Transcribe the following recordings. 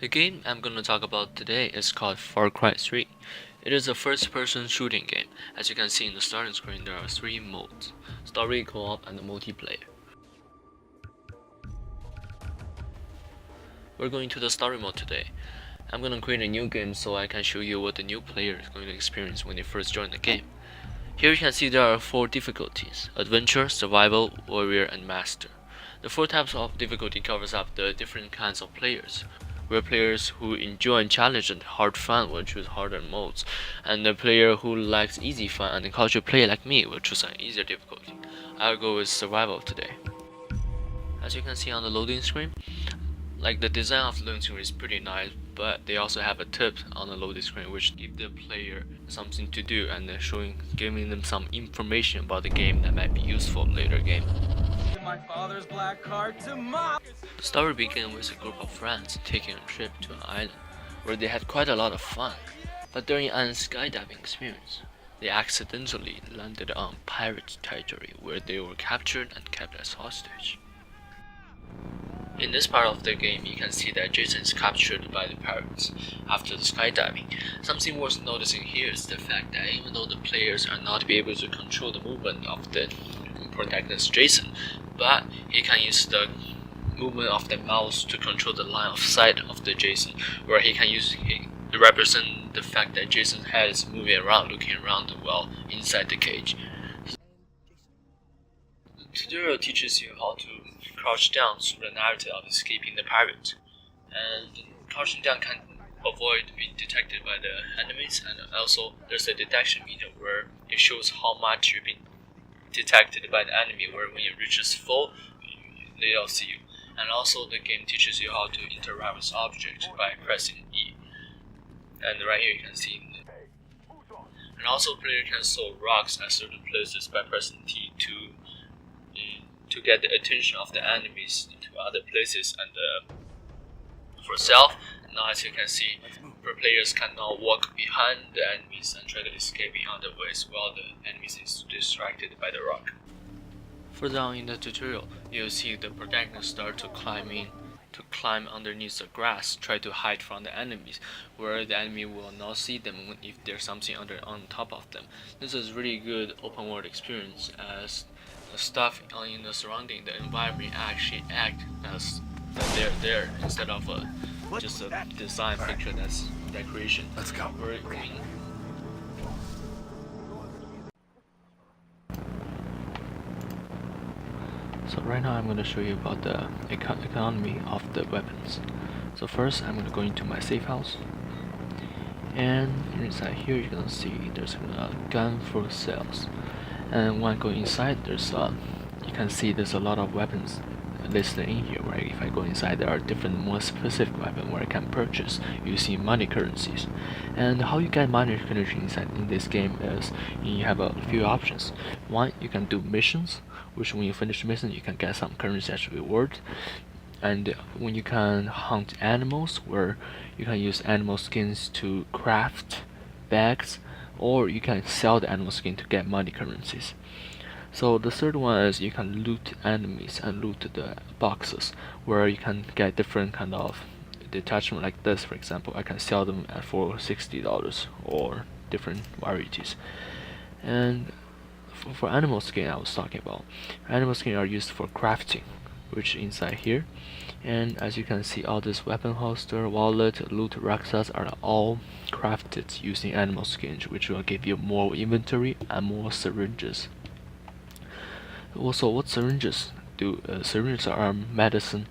The game I'm gonna talk about today is called Far Cry 3. It is a first-person shooting game. As you can see in the starting screen, there are three modes: story, co-op, and multiplayer. We're going to the story mode today. I'm gonna create a new game so I can show you what the new player is going to experience when they first join the game. Here you can see there are 4 difficulties: Adventure, Survival, Warrior, and Master. The 4 types of difficulty covers up the different kinds of players, where players who enjoy challenge and hard fun will choose harder modes, and the player who likes easy fun and casual play like me will choose an easier difficulty. I'll go with Survival today. As you can see on the loading screen, the design of the loading screen is pretty nice, but they also have a tip on the loading screen which give the player something to do and giving them some information about the game that might be useful later game. My father's black card to mop. The story begins with a group of friends taking a trip to an island where they had quite a lot of fun, but during a skydiving experience, they accidentally landed on pirate territory where they were captured and kept as hostage. In this part of the game, you can see that Jason is captured by the pirates after the skydiving. Something worth noticing here is the fact that even though the players are not be able to control the movement of the protagonist Jason, but he can use the movement of the mouse to control the line of sight of the Jason, where he can use to represent the fact that Jason's head is moving around, looking around while inside the cage. The tutorial teaches you how to crouch down through the narrative of escaping the pirate, and crouching down can avoid being detected by the enemies, and also there's a detection meter where it shows how much you've been detected by the enemy, where when it reaches full, they don't see you. And also the game teaches you how to interact with objects by pressing E. And right here you can see. And also player can throw rocks at certain places by pressing T to get the attention of the enemies to other places. And for self, now as you can see, players can now walk behind the enemies and try to escape in other ways while the enemies is distracted by the rock. Further on in the tutorial, you'll see the protagonist start to climb underneath the grass, try to hide from the enemies, where the enemy will not see them if there's something on top of them. This is really good open world experience, as the stuff in the surrounding, the environment actually act as that they're there instead of just a design picture that's decoration. Let's go. So right now I'm going to show you about the economy of the weapons. So first I'm going to go into my safe house, and inside here you're going to see there's a gun for sales. And when I go inside, you can see there's a lot of weapons listed in here, where if I go inside there are different more specific weapons where I can purchase using money currencies. And how you get money currency inside in this game is you have a few options. One, you can do missions, which when you finish mission you can get some currency as reward. And when you can hunt animals, where you can use animal skins to craft bags, or you can sell the animal skin to get money currencies. So the third one is you can loot enemies and loot the boxes, where you can get different kind of detachment like this. For example, I can sell them for $60 or different varieties. And for animal skin, I was talking about, animal skin are used for crafting, which inside here. And as you can see, all this weapon holster, wallet, loot rucksacks are all crafted using animal skins, which will give you more inventory and more syringes. Also, what syringes do? Syringes are medicine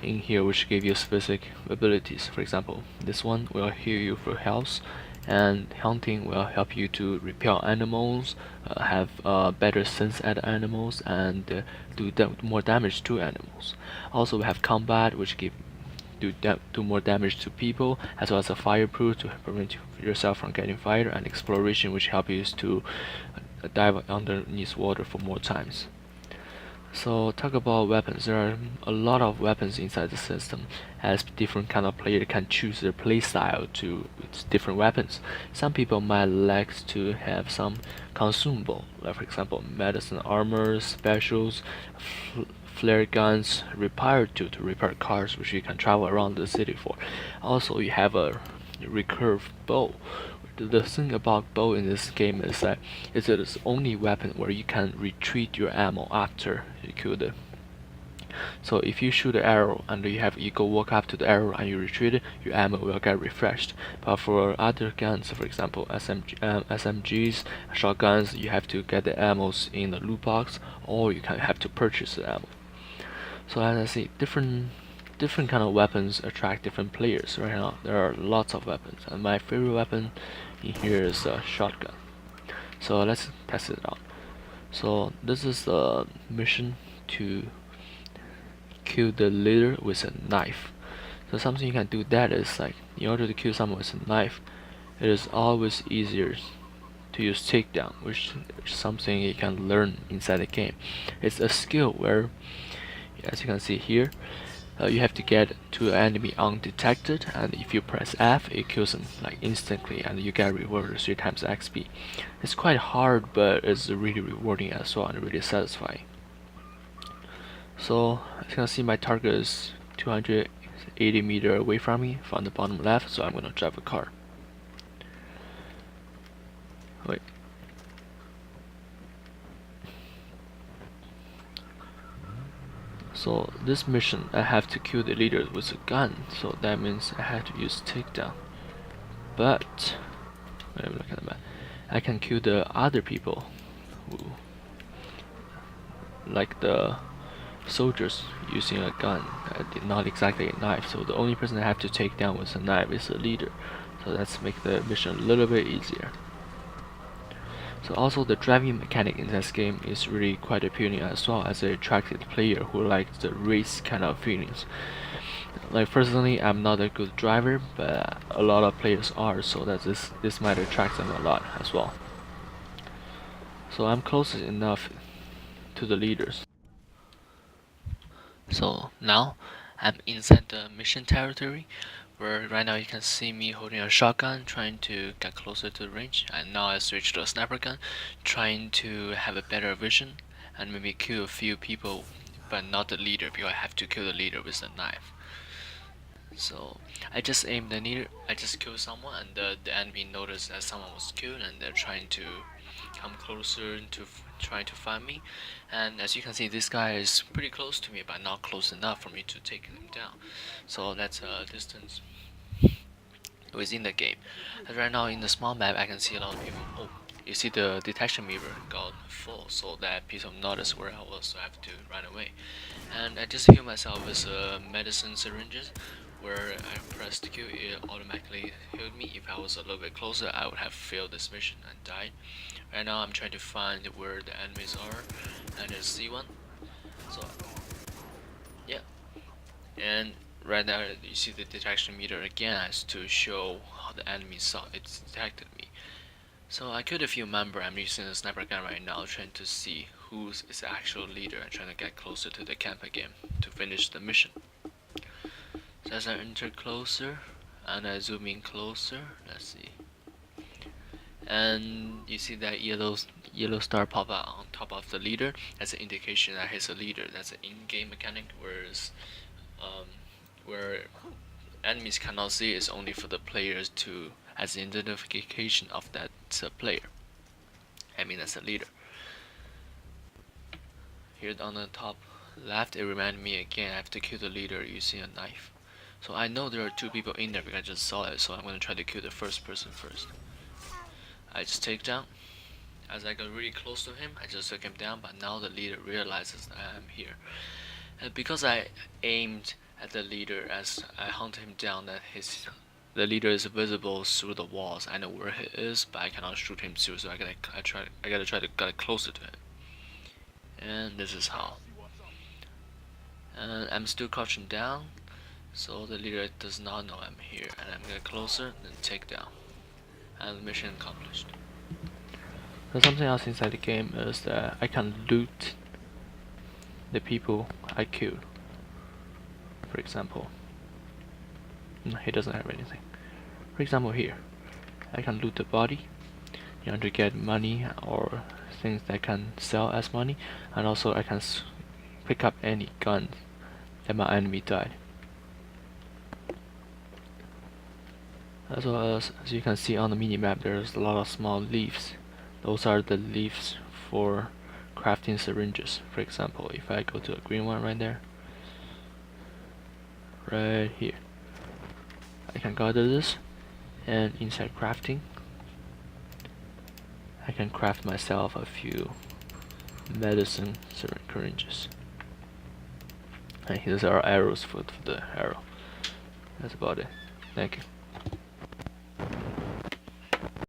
in here, which give you specific abilities. For example, this one will heal you for health, and hunting will help you to repel animals, have better sense at animals, and do more damage to animals. Also, we have combat, which do more damage to people, as well as a fireproof to prevent yourself from getting fired, and exploration, which help you to dive underneath water for more times. So talk about weapons. There are a lot of weapons inside the system, as different kind of player can choose their play style to with different weapons. Some people might like to have some consumable, like for example medicine, armor, specials, flare guns, repair tool to repair cars, which you can travel around the city for. Also, you have a recurve bow. The thing about bow in this game is that it is the only weapon where you can retreat your ammo after you kill the. So if you shoot an arrow and you go walk up to the arrow and you retreat it, your ammo will get refreshed. But for other guns, for example SMGs, shotguns, you have to get the ammos in the loot box, or you can have to purchase the ammo. So as I see, different kind of weapons attract different players. Right now there are lots of weapons, and my favorite weapon in here is a shotgun. So let's test it out. So this is the mission to kill the leader with a knife. So something you can do that is like, in order to kill someone with a knife, it is always easier to use takedown, which is something you can learn inside the game. It's a skill where, as you can see here, you have to get to an enemy undetected, and if you press F, it kills them like instantly, and you get rewarded 3 times XP. It's quite hard, but it's really rewarding as well and really satisfying. So as you can see, my target is 280 meters away from me from the bottom left, so I'm gonna drive a car. Wait. So this mission, I have to kill the leader with a gun, so that means I have to use takedown. But let me look at the map. I can kill the other people, who, like the soldiers using a gun, not exactly a knife. So the only person I have to take down with a knife is the leader. So that's make the mission a little bit easier. So also the driving mechanic in this game is really quite appealing, as well as it attracted player who like the race kind of feelings. Like personally, I'm not a good driver, but a lot of players are, so that this might attract them a lot as well. So I'm close enough to the leaders. So now I'm inside the mission territory, where right now you can see me holding a shotgun trying to get closer to the range, and now I switched to a sniper gun trying to have a better vision and maybe kill a few people, but not the leader, because I have to kill the leader with a knife. So I just aimed the leader, I just killed someone, and the enemy noticed that someone was killed, and they're trying to come closer to trying to find me. And as you can see, this guy is pretty close to me, but not close enough for me to take him down. So that's a distance within the game. And right now in the small map, I can see a lot of people. Oh, you see the detection mirror got full, so that piece of notice where I was, so I have to run away. And I just heal myself with medicine syringes, where I pressed Q, it automatically healed me. If I was a little bit closer, I would have failed this mission and died. Right now I'm trying to find where the enemies are, and I see one. So yeah, and right now you see the detection meter again as to show how the enemy saw it detected me. So I killed a few members. I'm using a sniper gun right now, trying to see who's the actual leader and trying to get closer to the camp again to finish the mission. So as I enter closer and I zoom in closer, let's see, and you see that yellow star pop out on top of the leader. That's an indication that he's a leader. That's an in-game mechanic, where enemies cannot see. It's only for the players to as an identification of that player. I mean, that's a leader. Here on the top left, it reminded me again I have to kill the leader using a knife. So I know there are 2 people in there because I just saw it, so I'm gonna try to kill the first person first. I just take down. As I got really close to him, I just took him down, but now the leader realizes that I am here. And because I aimed at the leader as I hunted him down, that the leader is visible through the walls. I know where he is, but I cannot shoot him through, so I gotta try to get closer to him. And this is how. And I'm still crouching down, so the leader does not know I'm here, and I'm gonna closer and take down. And mission accomplished. So something else inside the game is that I can loot the people I killed. For example, he doesn't have anything. For example, here I can loot the body in order to get money or things that I can sell as money, and also I can pick up any gun that my enemy died. As well as you can see on the mini-map, there's a lot of small leaves. Those are the leaves for crafting syringes. For example, if I go to a green one right there, right here, I can gather this, and inside crafting, I can craft myself a few medicine syringes. And here's our arrows for the arrow. That's about it. Thank you.